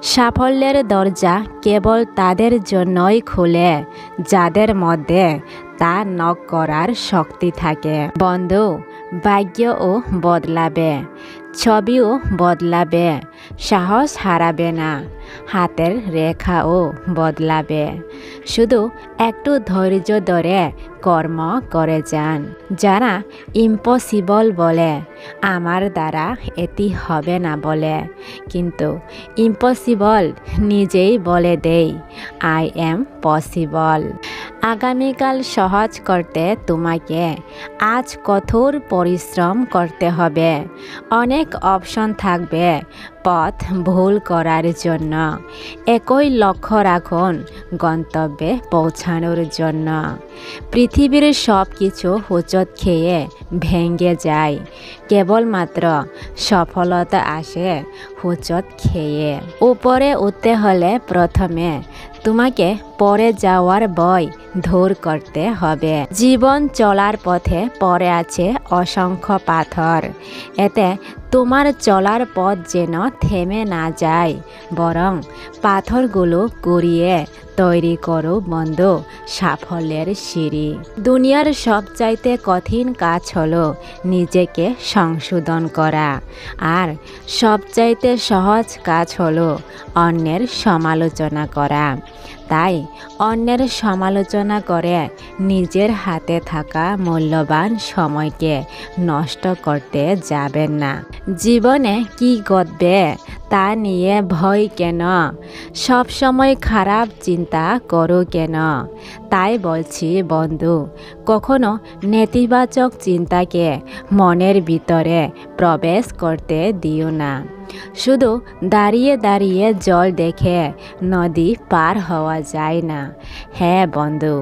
সাফল্যের দরজা কেবল তাদের জন্যই খোলে যাদের মধ্যে তা নক করার শক্তি থাকে। বন্ধু, ভাগ্যও বদলাবে, ছবিও বদলাবে, সাহস হারাবে না, হাতের রেখাও বদলাবে। শুধু একটু ধৈর্য ধরে কর্ম করে যান। যারা ইম্পসিবল বলে, আমার দ্বারা এটি হবে না বলে, কিন্তু ইম্পসিবল নিজেই বলে দেই, আই এম পসিবল। আগামীকাল সহজ করতে তোমাকে আজ কঠোর পরিশ্রম করতে হবে। অনেক অপশন থাকবে পথ ভুল করার জন্য। একই লক্ষ্য রাখুন গন্তব্যে পৌঁছানোর জন্য। পৃথিবীর সব কিছু হোঁচট খেয়ে ভেঙে যায়, কেবলমাত্র সফলতা আসে হোঁচট খেয়ে। উপরে উঠতে হলে প্রথমে তোমাকে পড়ে যাওয়ার ভয় দূর করতে হবে। জীবন চলার পথে পড়ে আছে অসংখ্য পাথর। এতে তোমার চলার পথ যেন থেমে না যায়, বরং পাথরগুলো কুড়িয়ে তৈরি করো বন্ধু সাফল্যের সিঁড়ি। দুনিয়ার সবচাইতে কঠিন কাজ হলো নিজেকে সংশোধন করা, আর সবচাইতে সহজ কাজ হলো অন্যের সমালোচনা করা। তাই অন্যের সমালোচনা করে নিজের হাতে থাকা মূল্যবান সময়কে নষ্ট করতে যাবেন না। জীবনে কি ঘটবে তা নিয়ে ভয় কেন? সব সময় খারাপ চিন্তা করো কেন? তাই বলছি বন্ধু, কখনো নেতিবাচক চিন্তাকে মনের ভিতরে প্রবেশ করতে দিও না। শুধু দাঁড়িয়ে দাঁড়িয়ে জল দেখে নদী পার হওয়া যায় না। হ্যাঁ বন্ধু,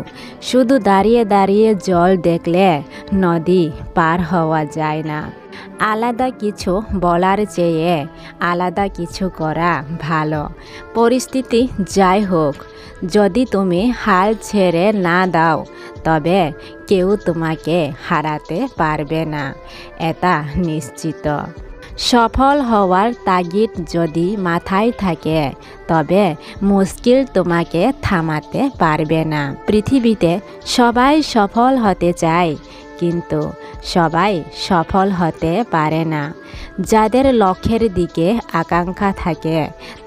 শুধু দাঁড়িয়ে দাঁড়িয়ে জল দেখলে নদী পার হওয়া যায় না। আলাদা কিছু বলার চেয়ে আলাদা কিছু করা ভালো। পরিস্থিতি যাই হোক, যদি তুমি হাল ছেড়ে না দাও, তবে কেউ তোমাকে হারাতে পারবে না, এটা নিশ্চিত। সফল হওয়ার তাগিদ যদি মাথায় থাকে, তবে মুশকিল তোমাকে থামাতে পারবে না। পৃথিবীতে সবাই সফল হতে চায়, কিন্তু সবাই সফল হতে পারে না। যাদের লক্ষ্যের দিকে আকাঙ্ক্ষা থাকে,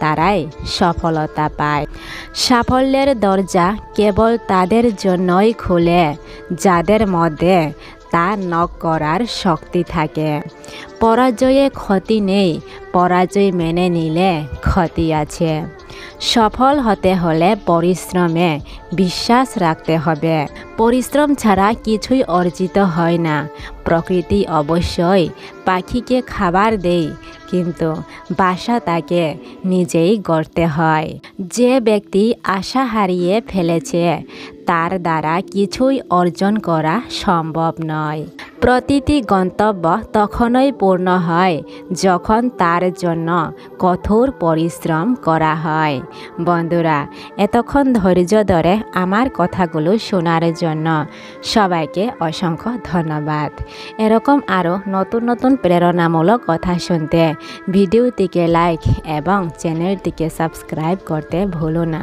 তারাই সফলতা পায়। সাফল্যের দরজা কেবল তাদের জন্যই খোলে যাদের মধ্যে তা নক করার শক্তি থাকে। পরাজয়ে ক্ষতি নেই, পরাজয় মেনে নিলে ক্ষতি আছে। সফল হতে হলে পরিশ্রমে বিশ্বাস রাখতে হবে। পরিশ্রম ছাড়া কিছুই অর্জিত হয় না। প্রকৃতি অবশ্যই পাখিকে খাবার দেয়, কিন্তু বাসা তাকে নিজেই গড়তে হয়। যে ব্যক্তি আশা হারিয়ে ফেলেছে, তার দ্বারা কিছুই অর্জন করা সম্ভব নয়। প্রতিটি গন্তব্য তখনই পূর্ণ হয় যখন তার জন্য কঠোর পরিশ্রম করা হয়। বন্ধুরা, এতক্ষণ ধৈর্য ধরে আমার কথাগুলো শোনার জন্য সবাইকে অসংখ্য ধন্যবাদ। এরকম আরও নতুন নতুন প্রেরণামূলক কথা শুনতে ভিডিওটিকে লাইক এবং চ্যানেলটিকে সাবস্ক্রাইব করতে ভুলো না।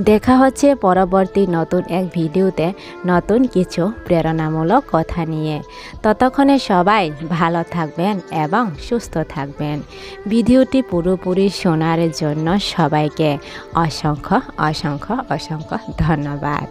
দেখা হচ্ছে পরবর্তী নতুন এক ভিডিওতে নতুন কিছু প্রেরণামূলক কথা নিয়ে। ততক্ষণে সবাই ভালো থাকবেন এবং সুস্থ থাকবেন। ভিডিওটি পুরোপুরি শোনার জন্য সবাইকে অসংখ্য অসংখ্য অসংখ্য ধন্যবাদ।